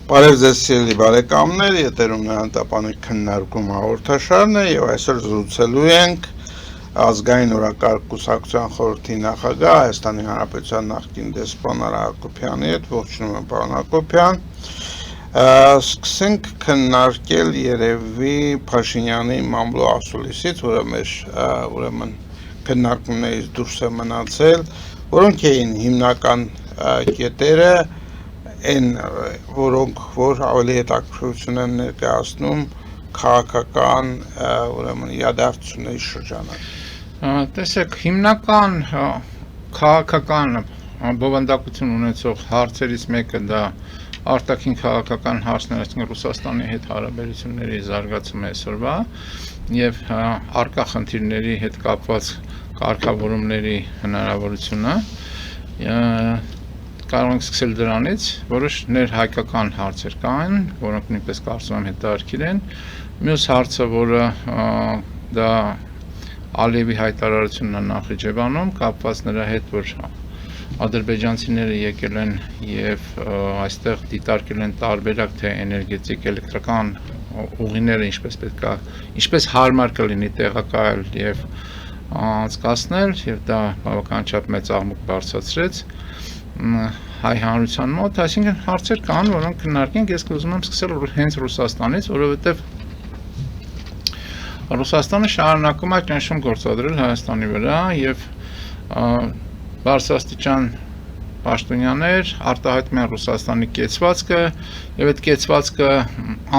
Բարև ձեզ սիրելի բարեկամներ, եթերում Տապանի քննարկում հաղորդաշարն է եւ այսօր զրուցելու ենք ազգային օրակարգ կուսակցության խորհրդի նախագահ Հայաստանի Հանրապետության նախկին դեսպան Արա Հակոբյանի հետ, ողջունում եմ պարոն Հակոբյան։ Սկսենք քննարկել երևի Փաշինյանի մամլո ասուլիսից, որը մեր ուրեմն քննարկումներից դուրս է մնացել, որոնք էին հիմնական կետերը այն որոնք որ ավելի հետաքրքրություն են ներկայացնում քաղաքական ուրեմն իրադարձությունների շրջանում։ Տեսեք, հիմնական քաղաքական բովանդակություն ունեցող հարցերից մեկը դա արտաքին քաղաքական հարցներ, այսինքն Ռուսաստանի հետ հարաբերությունների զարգացումը այսօրվա եւ արկա խնդիրների հետ կապված կարգավորումների հնարավորությունը կարող ենք սկսել դրանից, որոշ ներհայկական հարցեր կան, որոնք նույնպես կարծում եմ հետաքրքիր են։ Մյուս հարցը, որը դա Ալիևի հայտարարությունն է Նախիջևանում, կապված նրա հետ, որ ադրբեջանցիները եկել են եւ այստեղ դիտարկել են տարբերակ թե էներգետիկ էլեկտրական ուղիները ինչպես հարմար կլինի տեղակայել եւ անցկացնել, եւ դա բավականաչափ մեծ աղմուկ բարձրացրեց հայ հանրության մոտ, այսինքն հարցեր կան, որոնք քննարկենք, ես կուզում եմ սկսել հենց Ռուսաստանից, որովհետև Ռուսաստանը շարունակում է ճնշում գործադրել Հայաստանի վրա եւ բարձրաստիճան պաշտոնյաներ արտահայտում են Ռուսաստանի կեցվածքը եւ այդ կեցվածքը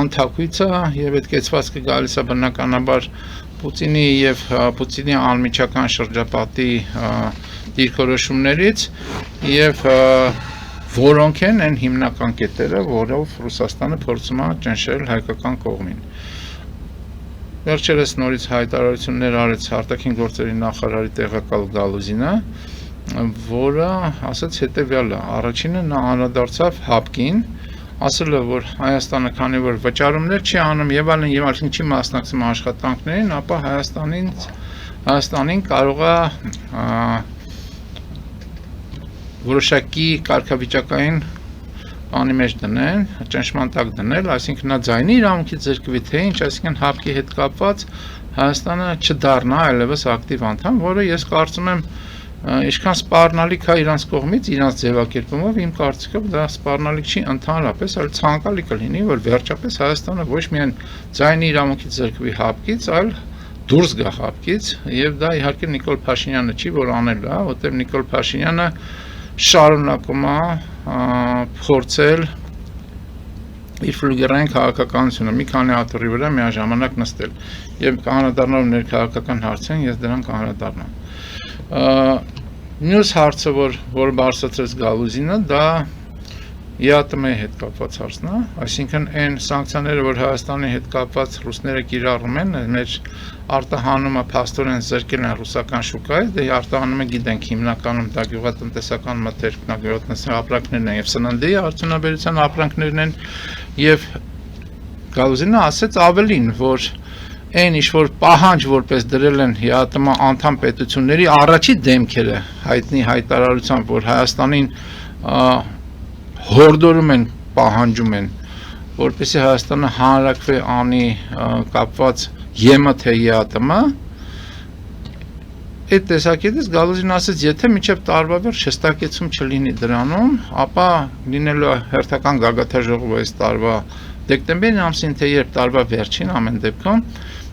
անթակույց է եւ այդ կեցվածքը գալիս է բնականաբար Պուտինի եւ Պուտինի անմիջական շրջապատի դիրքորոշումներից եւ որոնք են այն հիմնական կետերը, որով Ռուսաստանը փորձում է ճնշել հայկական կողմին։ Վերջերս նորից հայտարարություններ արեց արտաքին գործերի նախարարի տեղակալ Գալուզինը, որը ասաց հետեւյալը. առաջինը նա անդրադարձավ ՀԱՊԿ-ին, ասել է, որ Հայաստանը քանի որ վճարումներ չի անում եւ այլն չի մասնակցում աշխատանքներին, ապա Հայաստանին կարող է որոշակի կարգավիճակային բանի մեջ դնել, ճնշման տակ դնել, այսինքն նա ձայնի իրավունքից զրկվի թե ինչ, այսինքն ՀԱՊԿ-ի հետ կապված Հայաստանը չդառնա այլևս ակտիվ անդամ, որը ես կարծում եմ ինչքան սպառնալիք է իրանց կողմից, իրանց ձևակերպումով, իմ կարծիքով դա սպառնալիք չի ընդհանրապես, այլ ցանկալի կլինի, որ վերջապես Հայաստանը ոչ միայն ձայնի իրավունքից զրկվի ՀԱՊԿ-ից, այլ դուրս գա ՀԱՊԿ-ից, եւ դա իհարկե Նիկոլ Փաշինյանը չի, որ անել է, որտեղ Նիկոլ Փաշինյանը շարունակում է փորձել իր ֆլուգերային քաղաքականությունը մի քանի հատորի վրա միաժամանակ նստել եւ կանադառնալ ներքաղաքական հարցերին, ես դրան կանադառնամ։ Մյուս հարցը, որ բարձրացրեց Գալուզինը, դա ԵԱՏՄ-ի հետ կապված հարցն է, այսինքն այն սանկցիաները, որ Հայաստանի հետ կապված ռուսները կիրառում են, մեր արտահանումը փաստորեն զրկել են ռուսական շուկայից, դե արտահանումը գիտենք հիմնականում դա գյուղատնտեսական մթերքն, գյուղատնտեսական ապրանքներն են եւ սննդի արդյունաբերության ապրանքներն են եւ Գալուզինը ասաց ավելին, որ այն ինչ որ պահանջ որպես դրել են ԵԱՏՄ անդամ պետությունների առաջի դեմքերը հայտնի հայտարարությամբ, որ Հայաստանին հորդորում են, պահանջում են, որպեսզի Հայաստանը հանրակրվի անի կապված ԵՄ թե ԵԱՏՄ, այդ տեսակետից Գալուզին ասաց, եթե մինչև տարվա վերջ հստակեցում չլինի դրանում, ապա լինելու է հերթական գագաթաժողով այս տարվա դեկտեմբերի ամսին, թե երբ տարվա վերջին ամեն դեպքում,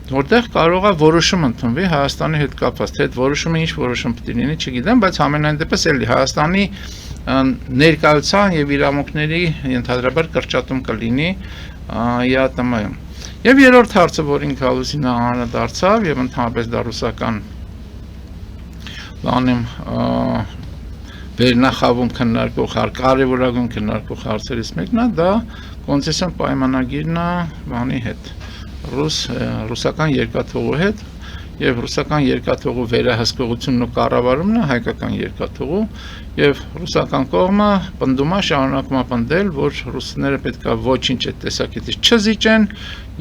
որտեղ կարող է որոշում ընդունվի Հայաստանի հետ կապված, թե այդ որոշումը ինչ որոշում պետք է լինի, չգիտեմ, բայց ամենայն դեպս էլի Հայաստանի ներկայության եւ իրավունքների ընդհանրաբար կրճատում կլինի ԵԱՏՄ-ում։ Եվ երրորդ հարցը, որին Գալուզինը անդրադարձավ եւ ընդհանրապես դա ռուսական բանում վերնախավում քննարկող կարևորագույն քննարկող հարցերից մեկն է, դա կոնցեսիոն պայմանագիրն է բանի հետ, ռուսական երկաթուղու հետ եւ ռուսական երկաթուղու վերահսկողությունն ու կառավարումն է հայկական երկաթուղու եւ ռուսական կողմը պնդում է շարունակում է պնդել, որ ռուսները պետք է ոչինչ այդ տեսակետից չզիջեն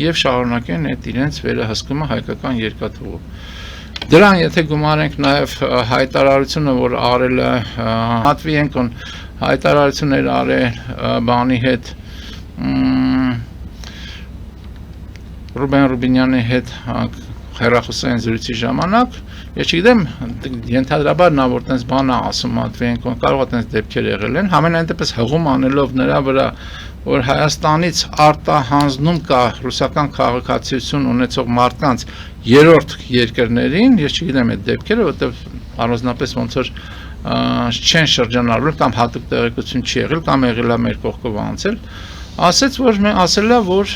եւ շարունակեն այդ իրենց վերահսկումը հայկական երկաթուղու։ Դրան եթե գումարենք նաեւ հայտարարությունը, որ արել է Լատվիենկոն հայտարարություններ արել բանի հետ Ռուբեն Ռուբինյանի հետ հեռախոսային զրույցի ժամանակ, ես չգիտեմ, ենթադրաբար նա որ տենց բան է ասում Մատվիենկոն, կարող է տենց դեպքեր եղել են, համենայն դեպս հղում անելով նրա վրա, որ Հայաստանից արտահանձնում կա ռուսական քաղաքացիություն ունեցող մարդկանց երրորդ երկրներին, ես չգիտեմ այդ դեպքերը, որտեղ առանձնապես ոնց որ չեն շրջանառվել կամ հատուկ տեղեկություն չի եղել կամ եղել է մեր կողքով անցել, ասել է, որ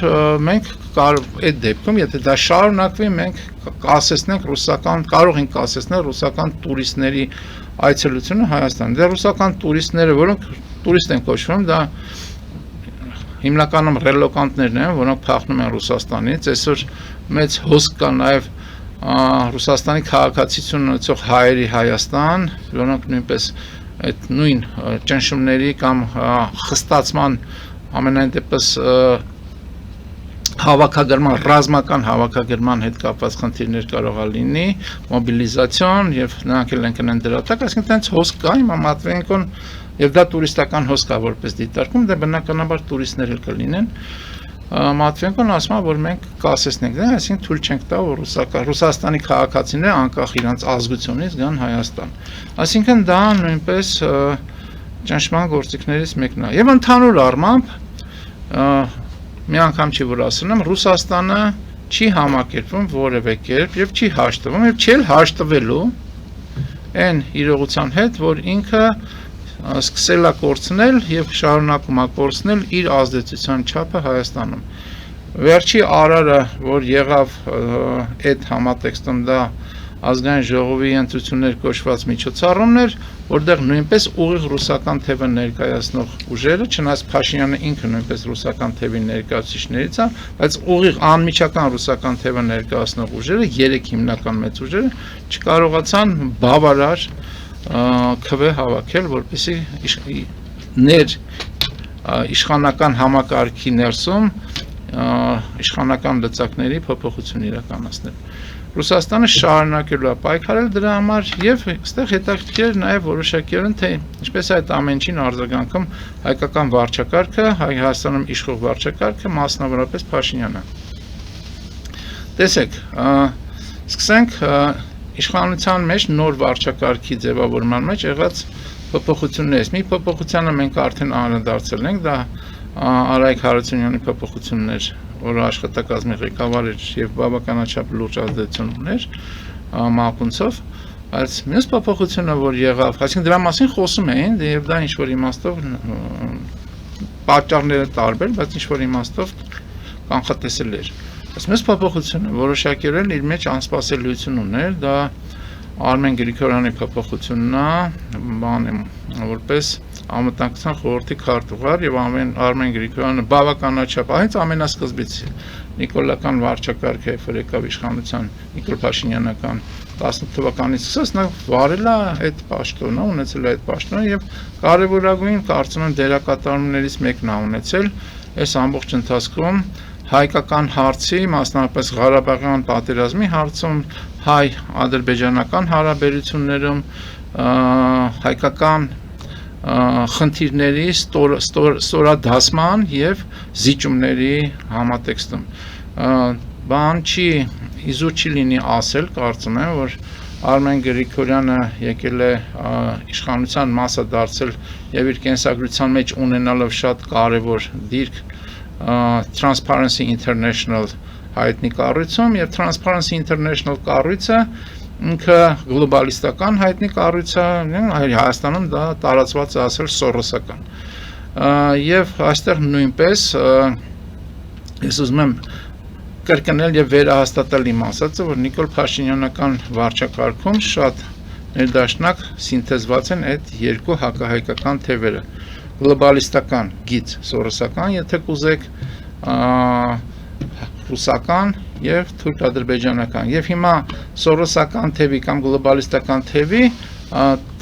մենք այդ դեպքում, եթե դա շարունակվի, մենք կարող ենք կասեցնել ռուսական տուրիստների այցելությունը Հայաստան։ Դե ռուսական տուրիստները, որոնք տուրիստ են կոչվում, դա հիմնականում ռելոկանտներն են, որոնք փախնում են Ռուսաստանից, այսօր մեծ հոսք կա նաև Ռուսաստանի քաղաքացիություն ունեցող հայերի Հայաստան, որոնք նույնպես այդ նույն ճնշումների կամ խստացման ամենայն դեպս ռազմական հավաքագրման հետ կապված խնդիրներ կարող է լինի, մոբիլիզացիոն եւ նրանք էլ են կնեն դրա տակ, այսինքն տենց հոսք կա, հիմա Մատվիենկոն եւ դա տուրիստական հոսք է որպես դիտարկում, դա բնականաբար տուրիստներ էլ կլինեն։ Մատվիենկոն ասում է, որ մենք կասեցնենք դա, այսինքն թույլ չենք տա, որ Ռուսաստանի քաղաքացիները անկախ իրենց ազգությունից գան Հայաստան։ Այսինքն դա նույնպես ճնշման գործիքներից մեկն է։ Եվ ընդհանուր առմամբ մի անգամ չի որ ասում եմ, Ռուսաստանը չի համակերպվում որևէ կերպ եւ չի հաշտվում եւ չի հաշտվելու այն իրողության հետ, որ ինքը սկսել է կորցնել եւ շարունակում է կորցնել իր ազդեցության չափը Հայաստանում։ Վերջի արարը, որ եղավ այդ համատեքստում դա ազգային ժողովի ընտրություններ կոչված միջոցառումներ, որտեղ նույնպես ուղիղ ռուսական թևը ներկայացնող ուժերը, չնայած Փաշինյանը ինքը նույնպես ռուսական թևի ներկայացուցիչներից է, բայց ուղիղ անմիջական ռուսական թևը ներկայացնող ուժերը, 3 հիմնական մեծ ուժերը չկարողացան բավարար քվե հավաքել, որպեսզի իշխանական համակարգի ներսում իշխանական լծակների փոփոխություն իրականացնել։ Ռուսաստանը շարունակելու է պայքարել դրա համար եւ այստեղ հետաքրքիր նաեւ որոշակիորեն թե ինչպես այդ ամենին արձագանքում հայկական վարչակարգը, Հայաստանում իշխող վարչակարգը, մասնավորապես Փաշինյանը։ Տեսեք, սկսենք իշխանության մեջ նոր վարչակարգի ձևավորման մեջ եղած փոփոխություններից։ Մի փոփոխությանը մենք արդեն անդրադարձել ենք, դա Արայք Հարությունյանի փոփոխությունն էր, որը աշխատակազմի ղեկավար էր եւ բավականաչափ լուրջ ազդեցություն ուներ մակունցով, բայց մյուս փոփոխությունը, որ եղավ, այսինքն դրա մասին խոսում էին եւ դա ինչ որ իմաստով պատճառները տարբեր, բայց ինչ որ իմաստով կանխատեսել էր։ Այս մյուս փոփոխությունը որոշակիորեն իր մեջ անսպասելիություն ուներ, դա Արմեն Գրիգորյանի փոփոխությունն է, որպես Անվտանգության խորհրդի քարտուղար եւ Արմեն Գրիգորյանը բավականաչափ այնց ամենասկզբից նիկոլական վարչակարգը եկավ իշխանության Նիկոլ Փաշինյանական 18 թվականից սկսած նա վարել է այդ պաշտոնը, ունեցել է այդ պաշտոնը եւ կարեւորագույն կարծում եմ դերակատարումներից մեկն է ունեցել այս ամբողջ ընթացքում հայկական հարցի, մասնավորապես Ղարաբաղյան պատերազմի հարցում, հայ-ադրբեջանական հարաբերություններում, հայկական խնդիրների ստորադասման եւ զիջումների համատեքստում։ Բան չի իզուր չի լինի ասել, կարծում եմ, որ Արմեն Գրիգորյանը եկել է իշխանության մասը դարձել եւ իր կենսագրության մեջ ունենալով շատ կարեւոր դիրք Transparency International հայտնի կառույցում եւ Transparency International կառույցը ինքը գլոբալիստական հայտնի կառույց է, Հայաստանում դա տարածված է ասել սորոսական։ Եվ այստեղ նույնպես ես ուզում եմ կրկնել եւ վերահաստատել իմ ասածը, որ Նիկոլ Փաշինյանական վարչակարգում շատ ներդաշնակ սինթեզված են այդ երկու հակահայկական թևերը։ Գլոբալիստական գիծ սորոսական, եթե կուզեք, ռուսական եւ թուրք-ադրբեջանական։ Եվ հիմա սորոսական թևի կամ գլոբալիստական թևի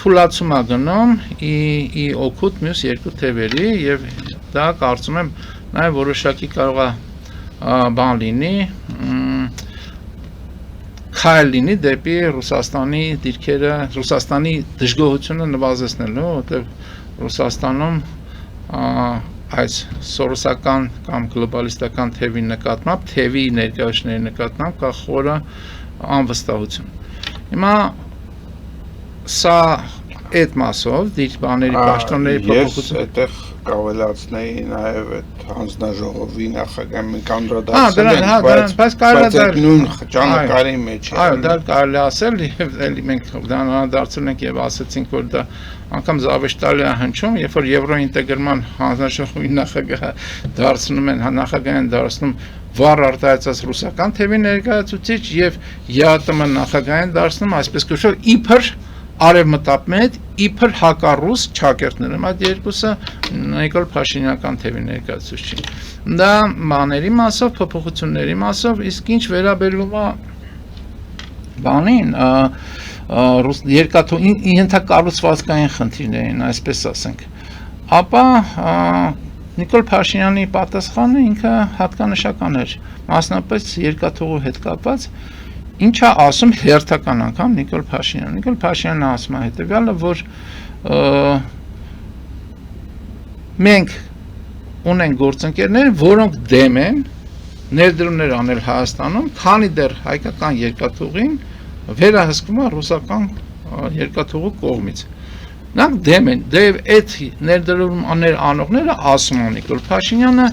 թուլացում է գնում ի օգուտ մյուս երկու թևերի եւ դա կարծում եմ նաեւ որոշակի կարող է բան լինի, քայլ լինի դեպի Ռուսաստանի դիրքերը, Ռուսաստանի դժգոհությունը նվազեցնելու, որտեղ Ռուսաստանում այս սորոսական կամ գլոբալիստական թևի նկատմամբ, թևի ներկայացների նկատմամբ կա խորը անվստահություն։ Հիմա սա այդ մասով դիր բաների պաշտոնների փոփոխություն այդտեղ կավելացնեի նաև այդ հանձնաժողովի նախագահ մենք անդրադարձել բայց կարելի է նույն ճանապարհի մեջ այո դա կարելի ասել եւ էլի մենք դա անդրադարձել ենք եւ ասացինք որ դա անգամ զավեշտալի է հնչում երբ որ եվրոինտեգրման հանձնաժողովի նախագահը դարձնում են նախագահային դարձնում վառ արտահայտած ռուսական թևի ներկայացուցիչ եւ ԵԱՏՄ նախագահային դարձնում այսպես կոչված իբր արևմտապետ իբր հակառուս ճակերտներում այդ երկուսը Նիկոլ Փաշինյանական թևի ներկայացուցիչ դա բաների մասով փոփոխությունների մասով իսկ ինչ վերաբերում է բանին երկաթու ենթակառուցվածքային խնդիրներին այսպես ասենք ապա Նիկոլ Փաշինյանի պատասխանը ինքը հատկանշական էր մասնապես երկաթուղու հետ կապված Ինչա ասում հերթական անգամ Նիկոլ Փաշինյանը։ Նիկոլ Փաշինյանը ասում է հետևյալը, որ մենք ունենք գործընկերներ, որոնք դեմ են ներդրումներ անել Հայաստանում, քանի դեռ հայկական երկաթուղին վերահսկվում է ռուսական երկաթուղու կողմից։ Նրանք դեմ են, դեպ այդ ներդրումներ անողները ասում են Նիկոլ Փաշինյանը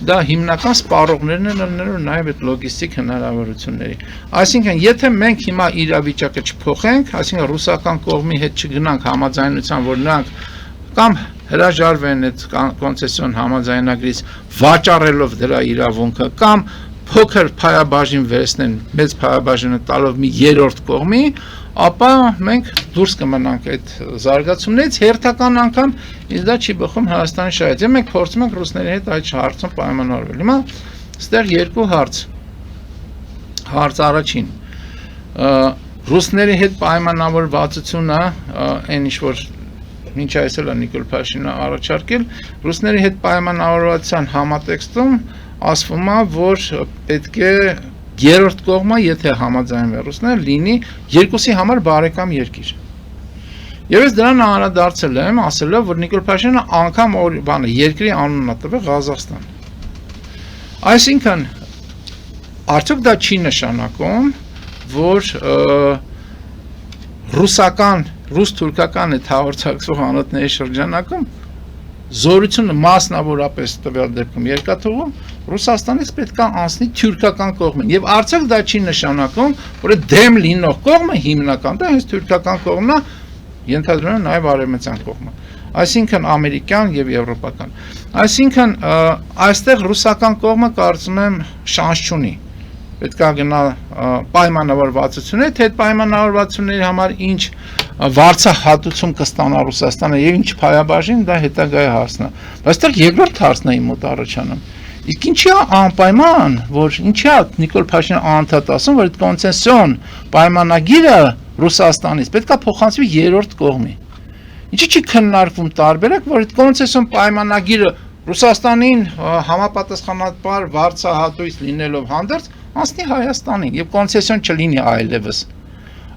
դա հիմնական սպառողներն են լինելու նաև այդ լոգիստիկ հնարավորությունների։ Այսինքն, եթե մենք հիմա իրավիճակը չփոխենք, այսինքն ռուսական կողմի հետ չգնանք համաձայնության, որ նրանք կամ հրաժարվեն այդ կոնցեսիոն համաձայնագրից վաճառելով դրա իրավունքը կամ փոքր փայաբաժին վերցնեն, մեծ փայաբաժինը տալով մի երրորդ կողմի, ապա մենք դուրս կմնանք այդ զարգացումներից հերթական անգամ իսկ դա չի բխում Հայաստանի շահից։ Եվ մենք փորձում ենք ռուսների հետ այդ հարցում պայմանավորվել։ Հիմա ստեղ երկու հարց։ Հարց առաջին։ Ռուսների հետ պայմանավորվածությունը այն ինչ որ ինչ այսօր է Նիկոլ Փաշինյանը առաջարկել, ռուսների հետ պայմանավորվածության համատեքստում ասվում է, որ պետք է երրորդ կողմը, եթե համաձայնվի ռուսները, լինի երկուսի համար բարեկամ երկիր։ Եվ ես դրան անդրադարձել եմ, ասելով, որ Նիկոլ Փաշինյանը անգամ երկրի անունն է տվել Ղազախստան։ Այսինքն, արդյոք դա չի նշանակում, որ ռուս-թուրքական այդ հաղորդակցող անոթների շրջանակում զորությունը մասնավորապես տվյալ դեպքում երկաթուղում Ռուսաստանից պետք է անցնի թուրքական կողմին եւ արդյոք դա չի նշանակում որ դեմ լինող կողմը հիմնական դա հենց թուրքական կողմն է ենթադրում նաեւ արևմտյան կողմը այսինքն ամերիկյան եւ եվրոպական այսինքն այստեղ ռուսական կողմը կարծում եմ շանս չունի պետք է գնա պայմանավորվածություն է թե այդ պայմանավորվածությունների համար ինչ վարձահատուցում կստանա Ռուսաստանը եւ ինչ փայաբաժին դա հետագայի հարցն է բայց այստեղ երկրորդ հարցն է իմ մոտ առաջանում իսկ ինչի է անպայման որ ինչի է Նիկոլ Փաշինյանը անդադ ասում որ այդ կոնցեսիոն պայմանագիրը Ռուսաստանից պետք է փոխանցվի երրորդ կողմի ինչի՞ չի քննարկվում տարբերակ որ այդ կոնցեսիոն պայմանագիրը Ռուսաստանին համապատասխանատար վարձահատույց լինելով հանդերձ անցնի Հայաստանին եւ կոնցեսիոն չլինի այլևս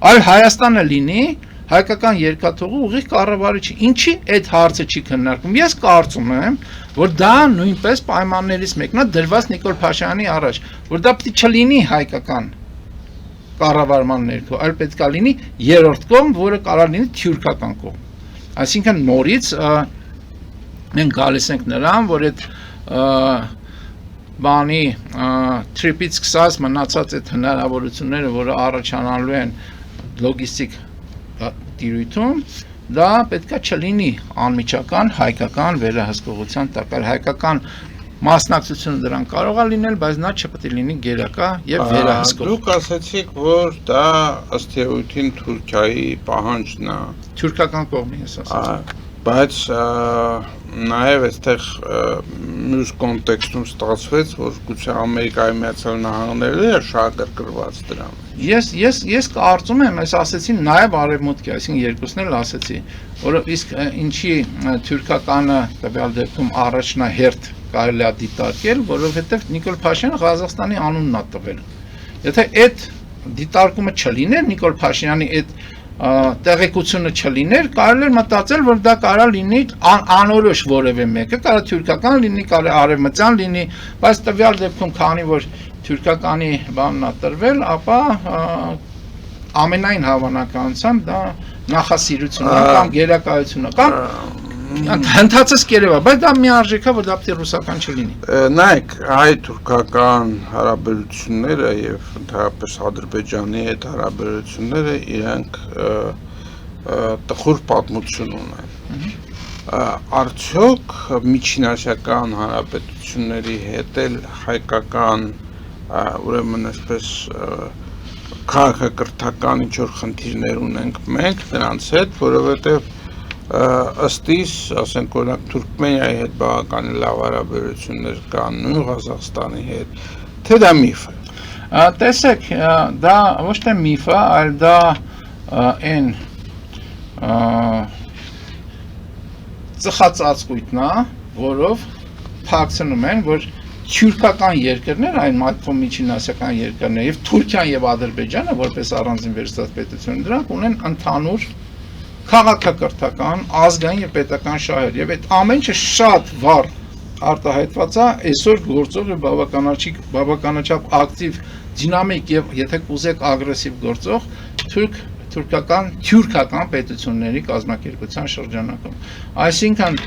այլ Հայաստանը լինի հայկական երկաթուղու ուղիղ կառավարիչի ինչի այդ հարցը չի քննարկվում ես կարծում եմ որ դա նույնպես պայմաններից մեկն է դրված Նիկոլ Փաշինյանի առաջ որ դա պետք չլինի հայկական կառավարման ներքո այլ պետք է լինի երրորդ կողմ որը կարող լինի թուրքական կողմ այսինքն նորից մենք գալիս ենք նրան որ այդ բանի թրիպից սկսած մնացած այդ հնարավորությունները որը առաջանալու են լոգիստիկ տիրույթում դա պետք է չլինի անմիջական հայկական վերահսկողության տակ հայկական մասնակցությունը դրան կարող է լինել բայց նա չպետք է լինի գերակա եւ վերահսկող դուք ասացիք որ դա ըստ էության Թուրքիայի պահանջն է թուրքական կողմի ես ասացի բայց նաև այստեղ մյուս կոնտեքստում ստացվեց, որ գուցե Ամերիկայի Միացյալ Նահանգները շահագրգռված դրան։ Ես կարծում եմ, ես ասեցի նաև արևմուտքի, այսինքն երկուսն էլ ասեցի, որ իսկ ինչի թուրքականը տվյալ դեպքում առաջնահերթ կարելի է դիտարկել, որովհետև Նիկոլ Փաշինյանը Ղազախստանի անունն է տվել։ Եթե այդ դիտարկումը չլիներ Նիկոլ Փաշինյանի այդ տեղեկությունը չլիներ, կարելի էր մտածել, որ դա կարա լինի անորոշ որևէ մեկը, կարա թուրքական լինի, կարա արևմտյան լինի, բայց տվյալ դեպքում քանի որ թուրքականի բանն է տրվել, ապա ամենայն հավանականությամբ դա նախասիրություն կամ գերակայություն կամ հնդածս կերևա, բայց դա միարժեք է, որ դա պետք է ռուսական չլինի։ Նայեք, հայ-թուրքական հարաբերությունները եւ ընդհանրապես Ադրբեջանի հետ հարաբերությունները իրենք տխուր պատմություն ունեն։ Արդյոք միջինասիական հանրապետությունների հետ էլ հայկական, ուրեմն այսպես քաղաքակրթական ինչ-որ խնդիրներ ունենք մենք նրանց հետ, որովհետեւ ըստ իս, ասենք օրինակ Թուրքմենիայի հետ բավական լավ հարաբերություններ կան, նույն Ղազախստանի հետ, թե դա միֆ է։ Տեսեք, դա ոչ թե միֆ է, այլ դա այն ծխածածկույթն է, որով փակցնում են, որ թուրքական երկրներ, այն մատվում միջինասիական երկրներ եւ Թուրքիան եւ Ադրբեջանը, որպես առանձին վերստաց պետություն, դրանք ունեն ընդհանուր քաղաքակրթական, ազգային եւ պետական շահեր եւ այդ ամենը շատ վառ արտահայտված է այսօր գործող եւ բավականաչափ ակտիվ, դինամիկ եւ եթե կուզեք ագրեսիվ գործող թուրքական պետությունների կազմակերպության շրջանակում։ Այսինքն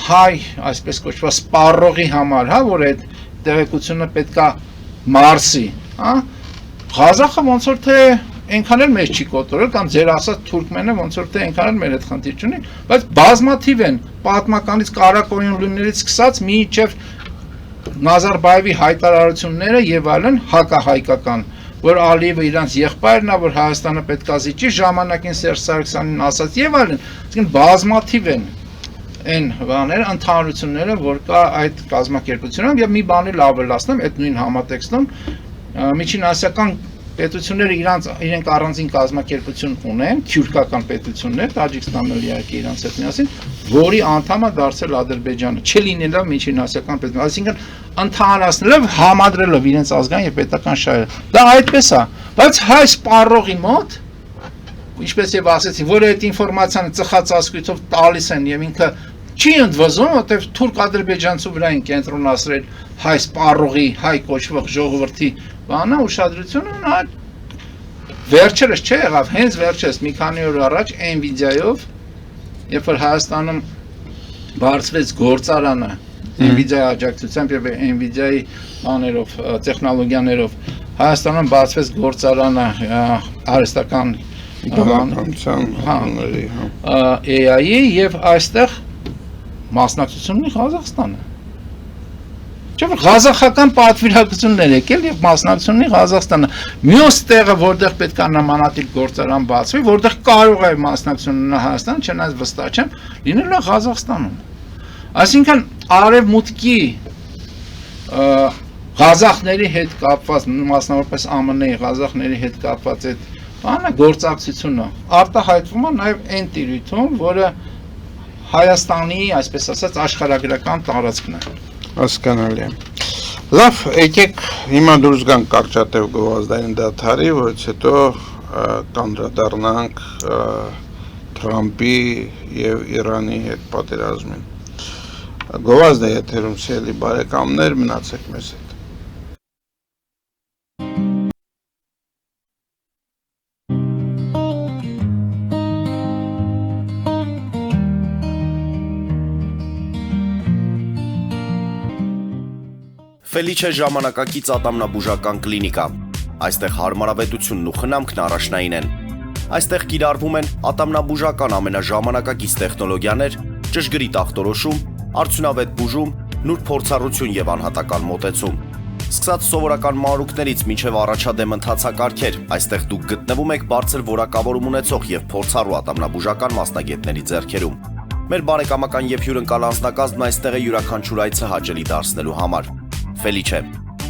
հայ, այսպես կոչված սպառողի համար, հա, որ այդ տեղեկությունը պետքա մարսի, հա, Ղազախը ոնց որ թե այնքան էլ մեծ չի կոտորել կամ ձեր ասած թուրքմենը ոնց որ թե այնքան էլ մեր այդ խնդիր չունի, բայց բազմաթիվ են պատմականից կարակոյուններից սկսած մինչև Նազարբաևի հայտարարությունները եւ այլն հակահայկական, որ Ալիևը իրանց եղբայրն է, որ Հայաստանը պետքա զիջի, ժամանակին Սերժ Սարգսյանին ասած եւ այլն, այսինքն բազմաթիվ են այն բաները, ընդհանրությունները, որ կա այդ կազմակերպությունում եւ մի բանի լավ ավելացնեմ, այդ նույն համատեքստում միջինասիական պետությունները իրենք առանձին կազմակերպություն ունեն, թուրքական պետություններ, Տաջիկստանն էլ իհարկե իրանց հետ միասին, որի անդամը դարձել Ադրբեջանը, չլինելով միջինասիական պետություն, այսինքն ընդհանրացնելով, համադրելով իրենց ազգային եւ պետական շահերը։ Դա այդպես է, բայց հայ սպառողի մոտ, ինչպես եւ ասեցի, որ այդ ինֆորմացիան ծխածածկույթով տալիս են եւ ինքը չի ընդվզում, որտեվ թուրք-ադրբեջանցու վրա են կենտրոնացրել հայ սպառողի, հայ կոչվող ժողովրդի բանը ուշադրությունը նա վերջերս չէ եղավ, հենց վերջերս մի քանի օր առաջ Nvidia-ով, երբ որ Հայաստանում բարձվեց գործարանը Nvidia-ի աջակցությամբ եւ Nvidia-ի բաներով, տեխնոլոգիաներով Հայաստանում բացվեց գործարանը արհեստական բանականության AI-ի եւ այստեղ մասնակցություն ունի Ղազախստանը։ Չէ՞ որ ղազախական պատվիրակություններ եկել եւ մասնակցություն ունի Ղազախստանը։ Մյուս տեղը, որտեղ պետք է նմանատիպ գործարան բացվի, որտեղ կարող է մասնակցություն ունենալ Հայաստանը, չնայած վստահ չեմ, լինելու է Ղազախստանում։ Այսինքն արևմուտքի ղազախների հետ կապված, մասնավորապես ԱՄՆ-ի ղազախների հետ կապված այդ բանը գործակցությունը արտահայտվում է նաեւ այն տիրույթում, որը Հայաստանի, այսպես ասած, աշխարհագրական տարածքն է։ Հասկանալի է։ Լավ, եկեք հիմա դուրս գանք կարճատև գովազդային դադարի, որից հետո կանդրադառնանք Թրամփի եւ Իրանի հետ պատերազմին։ Գովազդը եթերում սիրելի բարեկամներ, մնացեք մեզ հետ։ Ֆելիչե ժամանակակից ատամնաբուժական կլինիկա։ Այստեղ հարմարավետությունն ու խնամքն առաջնային են։ Այստեղ կիրառվում են ատամնաբուժական ամենաժամանակակից տեխնոլոգիաներ, ճշգրիտ ախտորոշում, արդյունավետ բուժում, նուրբ փորձառություն եւ անհատական մոտեցում։ Սկսած սովորական մանրուքներից մինչև առաջադեմ ընթացակարգեր, այստեղ դուք գտնվում եք բարձր որակավորում ունեցող եւ փորձառու ատամնաբուժական մասնագետների ձեռքերում։ Մեր բարեկամական եւ հյուրընկալ անձնակազմն այստեղ է յուրաքանչյուր այցը հաճելի դարձնելու համար։ Ֆելիչե,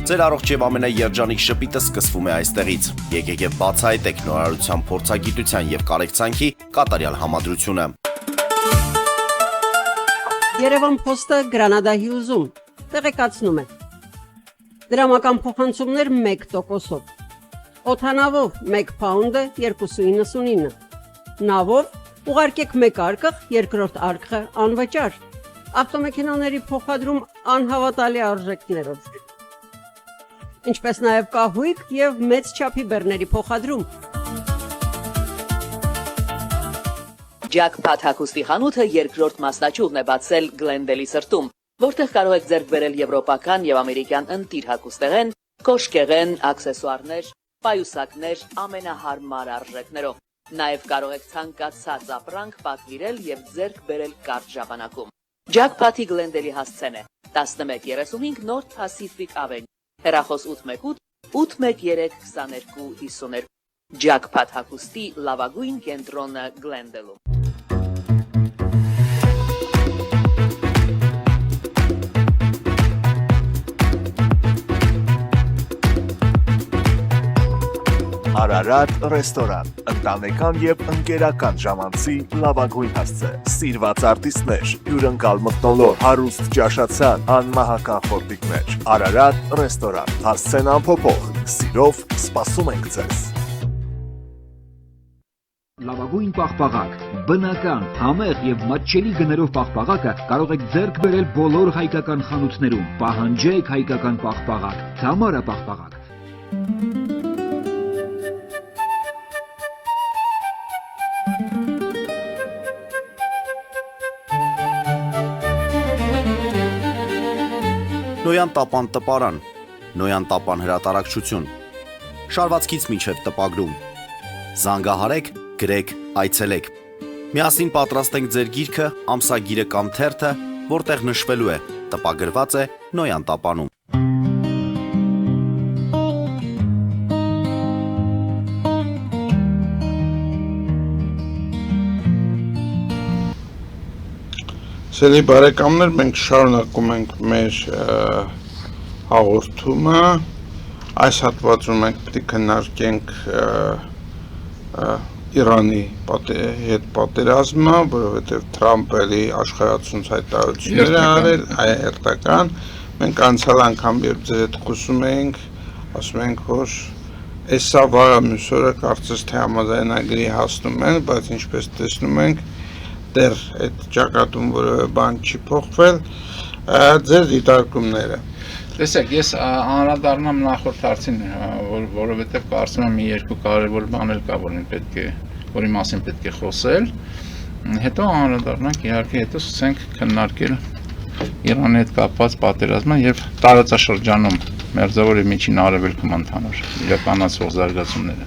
ձեր առողջ եւ ամենաերջանիկ շպիտը սկսվում է այստեղից։ Եկեք եւ բացահայտեք նորարարության, փորձագիտության եւ կարեկցանքի կատարյալ համադրությունը։ Երևան Փոստը Գրանադա Հյուզում տեղեկացնում է։ Դրամական փոխանցումներ 1%-ով։ Օդանավով 1 պաունդը 2.99։ նավով ուղարկեք մեկ արկղ, երկրորդ արկղը անվճար։ Ավտոմեքենաների փոխադրում անհավատալի արժեքներով։ Ինչպես նաև կահույք եւ մեծ չափի բեռների փոխադրում։ Jackpot հագուստի խանութը երկրորդ մասնաճյուղն է բացել Գլենդելի սրտում, որտեղ կարող եք ձեռք բերել եվրոպական եւ ամերիկյան ընտիր հագուստեղեն, կոշկեղեն, աքսեսուարներ, պայուսակներ ամենահարմար արժեքներով։ Նաև կարող եք ցանկացած ապրանք պատվիրել եւ ձեռք բերել կարճ ժամանակում։ Jackpot-ի Գլենդելի հասցեն է 1135 North Pacific Avenue, հեռախոս 818 813 2252։ Jackpot հագուստի լավագույն կենտրոնը Գլենդելում։ Արարատ ռեստորան, ընտանեկան եւ ընկերական ժամանցի լավագույն հասցե, սիրված արտիստներ, հյուրընկալ մթնոլորտ, հարուստ ճաշացան, անմահական խորտիկներ, Արարատ ռեստորան, հասցեն անփոփոխ, սիրով սպասում ենք ձեզ։ Լավագույն պաղպաղակ, բնական, համեղ եւ մատչելի գներով պաղպաղակը կարող եք ձեռք բերել բոլոր հայկական խանութներում։ Պահանջեք հայկական պաղպաղակ, Թամարա պաղպաղակ։ Նոյան տապան տպարան, Նոյան տապան հրատարակչություն, շարվածքից մինչև տպագրում, զանգահարեք, գրեք, այցելեք, միասին պատրաստենք ձեր գիրքը, ամսագիրը կամ թերթը, որտեղ նշվելու է, տպագրված է Նոյան տապանում։ Սիրելի բարեկամներ, մենք շարունակում ենք մեր հաղորդումը, այս հատվածում մենք պետք է քննարկենք Իրանի հետ պատերազմը, որովհետև Թրամփը աշխարհացուն հայտարարություններ է արել, հերթական, մենք անցյալ անգամ երբ ձեր հետ խոսում էինք, ասում ենք, որ այսա վաղը մյուս օրը կարծես թե համաձայնագրի հասնում են, բայց ինչպես տեսնում ենք, դեռ այդ ճակատում որևէ բան չի փոխվել, ձեր դիտարկումները։ Տեսեք, ես անդրադառնամ նախորդ հարցին, որովհետև կարծում եմ մի երկու կարևոր բաներ կա, որի մասին պետք է խոսել, հետո անդրադառնանք իհարկե հետո սկսենք քննարկել Իրանի հետ կապված պատերազմը եւ տարածաշրջանում Մերձավոր եւ Միջին Արևելքում ընդհանուր իրականացող զարգացումները։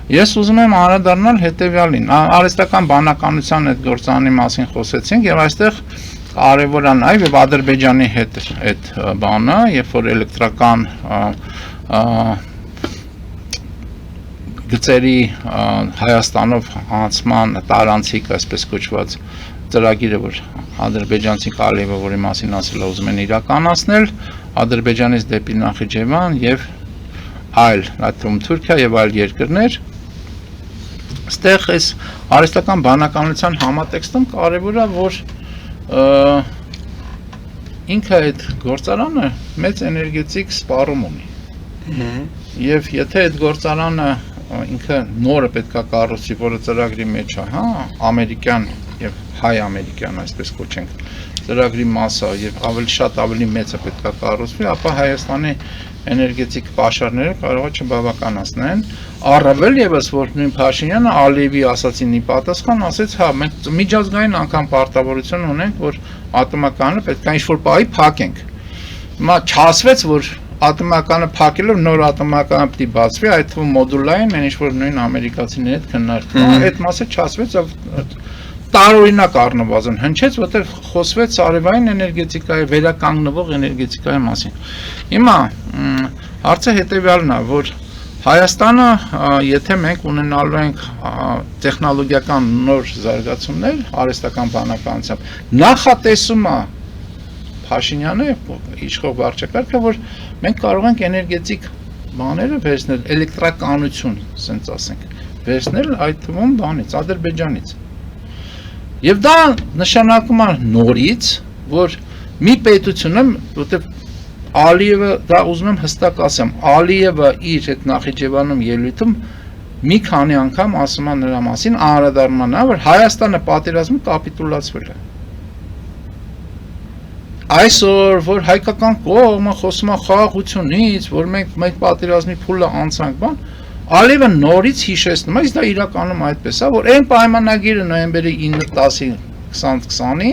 Ես ուզում եմ անդրադառնալ հետեւյալին, արհեստական բանականության այդ գործանի մասին խոսեցինք եւ այստեղ կարևոր է նաեւ եւ Ադրբեջանի հետ այդ բանը, երբ որ էլեկտրական գծերի Հայաստանով անցման տարանցիկ, այսպես կոչված ծրագիրը, որ ադրբեջանցի Ալիևը, որի մասին ասել է, ուզում են իրականացնել Ադրբեջանից դեպի Նախիջևան եւ այլ, այդտեղ Թուրքիա եւ այլ երկրներ, այստեղ այս արհեստական բանականության համատեքստում կարևոր է, որ ինքը այդ գործարանը մեծ էներգետիկ սպառում ունի։ Եվ եթե այդ գործարանը ինքը նորը պետքա կառուցի, որը ծրագրի մեջ է, հա, ամերիկյան եւ հայ-ամերիկյան, այսպես կոչենք, ծրագրի մասը եւ ավելի շատ ավելի մեծը պետքա կառուցվի, ապա Հայաստանի էներգետիկ պաշարները կարող է չբավականացնեն, առավել եւս որ նույն Փաշինյանը Ալիևի ասացին ի պատասխան ասեց, հա, մենք միջազգային անգամ պարտավորություն ունենք, որ ատոմականը պետք է ինչ-որ պահի փակենք։ Հիմա չասվեց, որ ատոմականը փակելով նոր ատոմականը պետք է բացվի, այդ թվում մոդուլային, այն ինչ-որ նույն ամերիկացիների հետ քննարկվում, այդ մասը չասվեց, տարօրինակ առնվազն հնչեց, որտեղ խոսվեց արևային էներգետիկայի, վերականգնվող էներգետիկայի մասին։ Հիմա հարցը հետևյալն է, որ Հայաստանը, եթե մենք ունենալու ենք տեխնոլոգիական նոր զարգացումներ, արհեստական բանականությամբ, նախատեսում է Փաշինյանը իշխող վարչակարգը, որ մենք կարող ենք էներգետիկ բաները վերցնել, էլեկտրականություն, ասենք ասենք, վերցնել այդ թվում բանից, Ադրբեջանից։ Եվ դա նշանակում է նորից, որ մի պետությունը, որտեղ Ալիևը, դա ուզում եմ հստակ ասեմ, Ալիևը իր այդ Նախիջևանում ելույթում մի քանի անգամ ասում են նրա մասին, անդրադառնում նա, որ Հայաստանը պատերազմի կապիտուլացվել է։ Այսօր, որ հայկական կողմը խոսում է խաղաղությունից, որ մենք պատերազմի փուլը անցանք, բան, Ալիևը նորից հիշեցնում է, իսկ դա իրականում այդպես է, որ այն պայմանագիրը նոյեմբերի 9-10-ի 2020-ի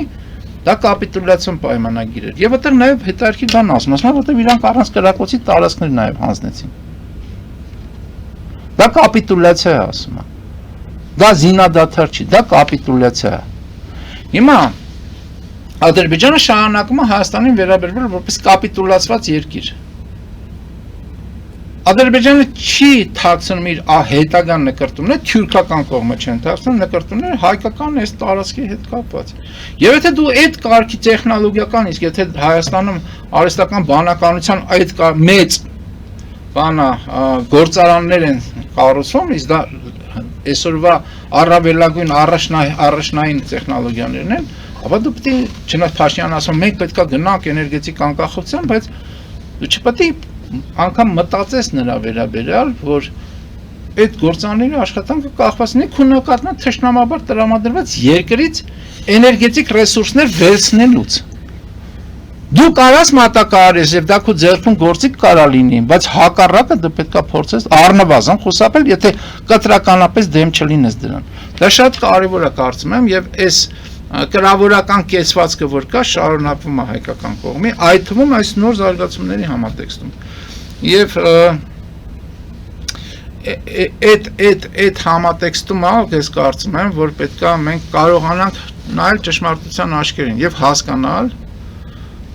դա կապիտուլյացիոն պայմանագիր էր։ Եվ այդտեղ նաև հետարքի բան ասում, որտեղ իրանք առանց կրակոցի տարածքներ նաև հանձնեցին։ Դա կապիտուլյացիա է ասում։ Դա զինադադար չի, դա կապիտուլյացիա է։ Հիմա Ադրբեջանը շարունակում է Հայաստանին վերաբերվել որպես կապիտուլացված երկիր։ Ադրբեջանը չի թաքցնում իր հետագան նկարտումները, թյուրքական կողմը չեն թաքցնում նկարտումները հայկական այս տարածքի հետ կապված։ Եվ եթե դու այդ կարգի տեխնոլոգիական, իսկ եթե Հայաստանում արհեստական բանականության այդ մեծ բանա գործարաններ են կառուցվում, իսկ դա այսօրվա առավելագույն առաջնային տեխնոլոգիաներն են, ապա դու պետք է չնայած Փաշինյանն ասում մենք պետք է գնանք էներգետիկ անկախության, բայց դու չպետք է անգամ մտածես նրա վերաբերյալ, որ այդ գործարանների աշխատանքը կախվածնի քո նկատմամբ թշնամաբար տրամադրված երկրից էներգետիկ ռեսուրսներ վերցնելուց։ Դու կարաս մատակարարես եւ դա քո ձեռքում գործիք կարա լինի, բայց հակառակը դու պետքա փորձես առնվազն խուսափել, եթե կտրականապես դեմ չլինես դրան։ Դա շատ կարեւոր է կարծում եմ եւ այս կրավորական կեցվածքը որ կա շարունակվում է հայկական կողմի, այդ թվում այս նոր զարգացումների համատեքստում։ Եվ այդ համատեքստում ես կարծում եմ, որ պետքա մենք կարողանանք նայել ճշմարտության աչքերին եւ հասկանալ,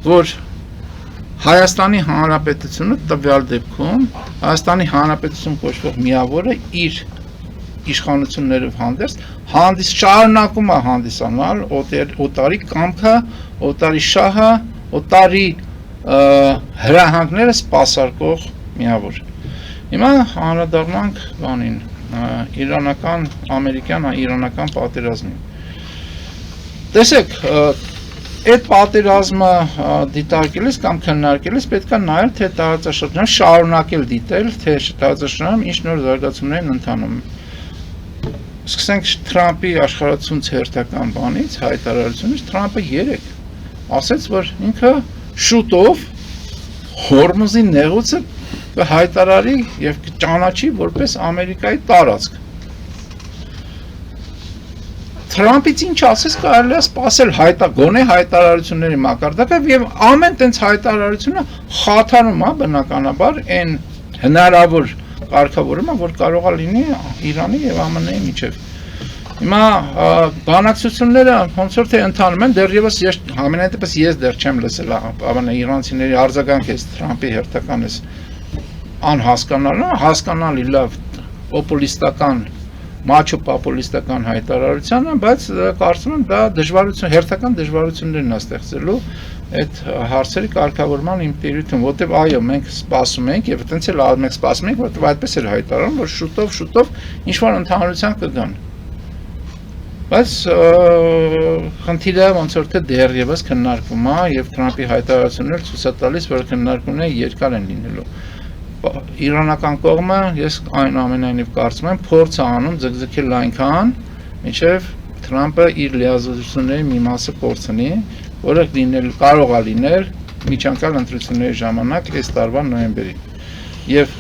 որ Հայաստանի Հանրապետությունը տվյալ դեպքում Հայաստանի Հանրապետություն կոչվող միավորը իր իշխանություններով հանդես շարունակում է հանդիսանալ օտարի կամքը, օտարի շահը, օտարի հրահանգները սպասարկող միավոր։ Հիմա անդրադառնանք բանին, իրանական պատերազմին։ Տեսեք, այդ պատերազմը դիտարկելիս կամ քննարկելիս պետք է նայել, թե տարածաշրջանում շարունակել դիտել, թե տարածաշրջանում ինչ նոր զարգացումներ են ընթանում։ Սկսենք Թրամփի աշխարհացույց հերթական բանից, հայտարարությունից, Թրամփը 3 ասաց, որ ինքը շուտով Հորմուզի նեղուցը կհայտարարի եւ կճանաչի որպես Ամերիկայի տարածք։ Թրամփից ինչ ասես կարելի է սպասել գոնե հայտարարությունների մակարդակը եւ ամեն տենց հայտարարությունը խաթարում է բնականաբար այն հնարավոր կարգավորումը, որ կարող է լինի Իրանի եւ ԱՄՆ-ի միջեւ։ Հիմա բանակցությունները ոնց որ թե ընթանում են, դեռևս համենայնդեպս ես դեռ չեմ լսել ԱՄՆ իրանցիների արձագանք էս Թրամփի հերթական էս հասկանալի լավ պոպուլիստական մաչո պոպուլիստական հայտարարությանը, բայց կարծում եմ դա հերթական դժվարություններն է ստեղծելու այդ հարցերի կարգավորման իմպերիում, որտեղ այո, մենք սպասում ենք եւ այտենց էլ մենք սպասում ենք, որտեղ այդպես էլ հայտարարում, որ շուտով ինչ-որ ընդհանրության կգան։ Բայց խնդիրը ոնց որ թե դեռևս քննարկվում է եւ Թրամփի հայտարարությունները ցույց է տալիս, որ քննարկումները երկար են լինելու։ Իրանական կողմը ես այնուամենայնիվ կարծում եմ փորձ է անում ձգձգել այնքան, մինչև Թրամփը իր լիազորությունների մի մասը կորցնի, որը կարող է լինել միջանկյալ ընտրությունների ժամանակ այս տարվա նոյեմբերին։ Եվ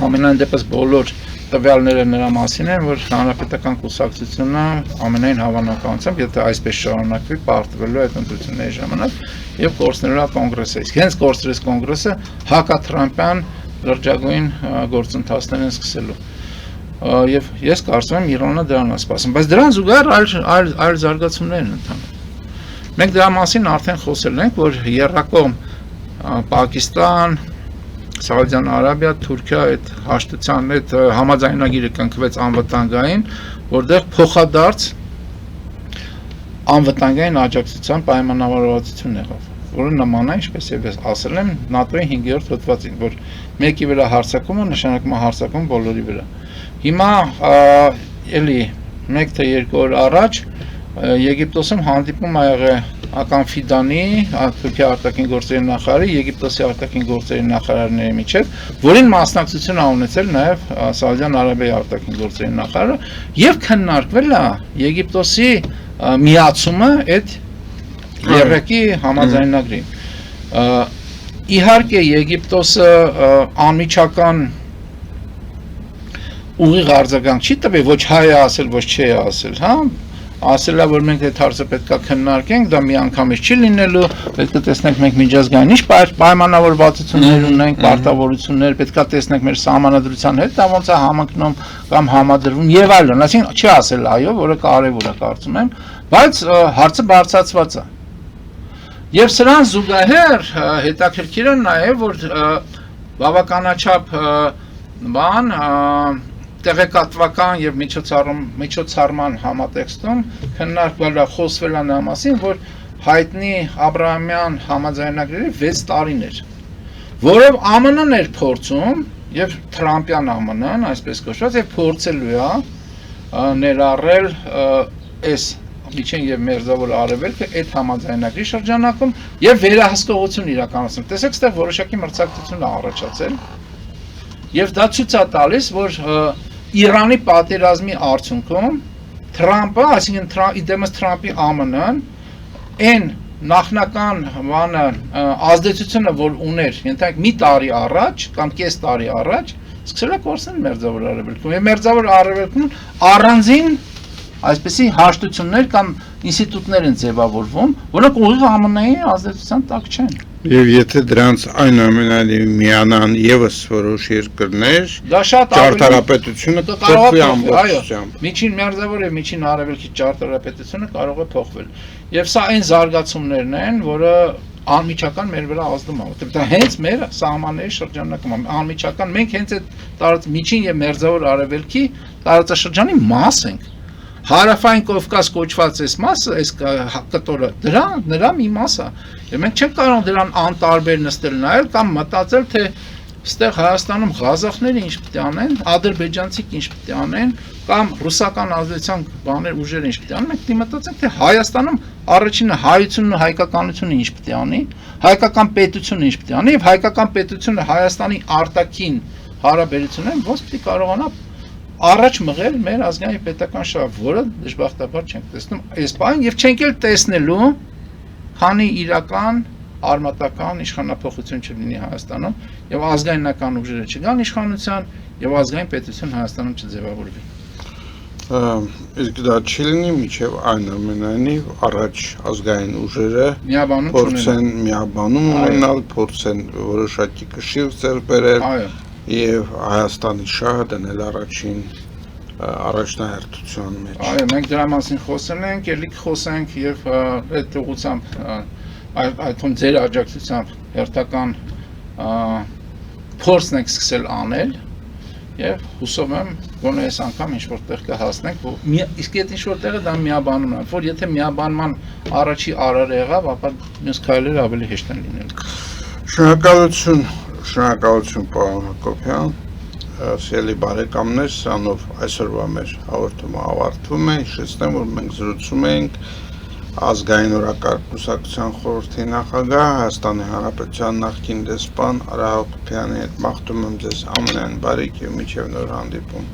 ամենայն դեպս բոլոր տվյալները նրա մասին են, որ հանրապետական կուսակցությունը ամենայն հավանականությամբ, եթե այսպես շարունակվի, պարտվելու այդ ընտրությունների ժամանակ եւ կորցնելու կոնգրեսը։ Իսկ հենց կորցրած կոնգրեսը հակաթրամփյան լրջագույն գործընթացներ են սկսելու։ Եվ ես կարծում եմ Իրանը դրան է սպասում, բայց դրան զուգահեռ այլ զարգացումներ են ընթանում։ Մենք դրա մասին արդեն խոսել ենք, որ եռակողմ Պակիստան, Սաուդյան Արաբիա, Թուրքիա այդ հաշտության այդ համաձայնագիրը կնքվեց անվտանգային, որտեղ փոխադարձ անվտանգային աջակցության պայմանավորվածություն եղավ, որը նման է, ինչպես եւ ես ասել եմ, ՆԱՏՕ-ի 5-րդ հոդվածին, որ մեկի վրա հարձակումը նշանակում է հարձակում բոլորի վրա։ Հիմա էլի 1 թե 2 օր առաջ Եգիպտոսում հանդիպում ա եղել Ական Ֆիդանի, Թուրքիա արտաքին գործերի նախարարի, Եգիպտոսի արտաքին գործերի նախարարների միջև, որին մասնակցություն ա ունեցել նաև Սաուդյան Արաբիայի արտաքին գործերի նախարարը եւ քննարկվել է Եգիպտոսի միացումը այդ երեքի համաձայնագրին։ Իհարկե Եգիպտոսը անմիջական ուղիղ արձագանք չի տվել, ոչ հայ է ասել, ոչ չի է ասել, հա, ասել է, որ մենք այդ հարցը պետք է քննարկենք, դա միանգամից չի լինելու, պետք է տեսնենք մենք միջազգային ինչ պայմանավորվածություններ ունենք, պարտավորություններ, պետք է տեսնենք մեր սահմանադրության հետ, դա ոնց է համընկնում կամ համադրվում եւ այլն, այսինքն չի ասել այո, որը կարեւոր է կարծում եմ, բայց հարցը բարձրացված է։ Եվ սրան զուգահեռ հետաքրքիր է նաև, որ բավականաչափ բան տեղեկատվական եւ միջոցառման համատեքստում քննարկվել է խոսվել է նա մասին, որ հայտնի Աբրահամյան համաձայնագրերի 6 տարիներ, որով ԱՄՆ-ն էր փորձում եւ Թրամփյան ԱՄՆ-ն, այսպես կոչված, եւ փորձելու է ներառել այս միջին եւ մերձավոր արևելքը այդ համաձայնագրի շրջանակում եւ վերահսկողություն իրականացնել։ Տեսեք, այստեղ որոշակի մրցակցություն է առաջացել եւ դա ցույց է տալիս, որ Իրանի պատերազմի արդյունքում Թրամփը, այսինքն իդեմս Թրամփի ԱՄՆ-ն այն նախնական բանը ազդեցությունը, որ ուներ, ենթենք մի տարի առաջ կամ կես տարի առաջ, սկսել է կորցնել մերձավոր արևելքում եւ մերձավոր արևելքում առանձին այսպեսի հաշտություններ կամ ինստիտուտներ են ձևավորվում, որոնք ուղիղ ԱՄՆ-ի ազդեցության տակ չեն։ Եվ եթե դրանց այնուամենայնիվ միանան եւս որոշ երկրներ, դա շատ ճարտարապետությունը փոխվի ամբողջությամբ։ Միջին մերձավոր եւ միջին արևելքի ճարտարապետությունը կարող է փոխվել։ Եվ սա այն զարգացումներն են, որը անմիջական մեր վրա ազդում է։ Դա հենց մեր սահմանների շրջանակում է։ Անմիջական մենք հենց այդ միջին եւ մերձավոր արևելքի տարածաշրջանի մաս ենք։ Հարավային Կովկաս կոչված այս մասը, այս կտորը, նրա մի մաս է։ Եվ մենք չենք կարող դրան անտարբեր նստել նայել կամ մտածել, թե ստեղ Հայաստանում ղազախները ինչ պետք է անեն, ադրբեջանցիք ինչ պետք է անեն, կամ ռուսական ազդեցության բաներ ուժերը ինչ պետք է անեն, մենք մտածենք, թե Հայաստանում առաջինը հայությունն ու հայկականությունը ինչ պետք է անի, հայկական պետությունը ինչ պետք է անի, եւ հայկական պետությունը Հայաստանի արտաքին հարաբերությունները ոնց պետք է կարողանա առաջ մղել մեր ազգային պետական շահը, որը դժբախտաբար չենք տեսնում այս բանը եւ չենք էլ տեսնելու, քանի իրական արմատական իշխանապողություն չլինի Հայաստանում եւ ազգայնական ուժերը չգան իշխանության եւ ազգային պետություն Հայաստանում չձևավորվի։ Իսկ դա չի լինի միջև այնուամենայնիվ առաջ ազգային ուժերը փորձեն միաբանում ունենալ, փորձեն որոշակի կշիռ ձեռք բերել եւ Հայաստանի շահը դնել առաջնահերթության մեջ։ Այո, մենք դրա մասին խոսել ենք, ելիք խոսենք եւ այդ ուղղությամբ այդում ձեր աջակցությամբ հերթական փորձն ենք սկսել անել եւ հուսով եմ գոնե այս անգամ ինչ որտեղ կհասնենք, իսկ այդ ինչ որտեղը դա միաբանումն է, որ եթե միաբանման առաջի արարը եղավ, ապա մյուս քայլերը ավելի հեշտ են լինելու։ Շնորհակալություն պարոն Հակոբյան, սիրելի բարեկամներ, սրանով այսօրվա մեր հաղորդումը ավարտվում է, հիշեցնեմ, որ մենք զրուցում ենք ազգային օրակարգ կուսակցության խորհրդի նախագահ Հայաստանի Հանրապետության նախկին դեսպան Արա Հակոբյանի հետ, մաղթում եմ ձեզ ամենայն բարիք եւ մինչեւ նոր հանդիպում։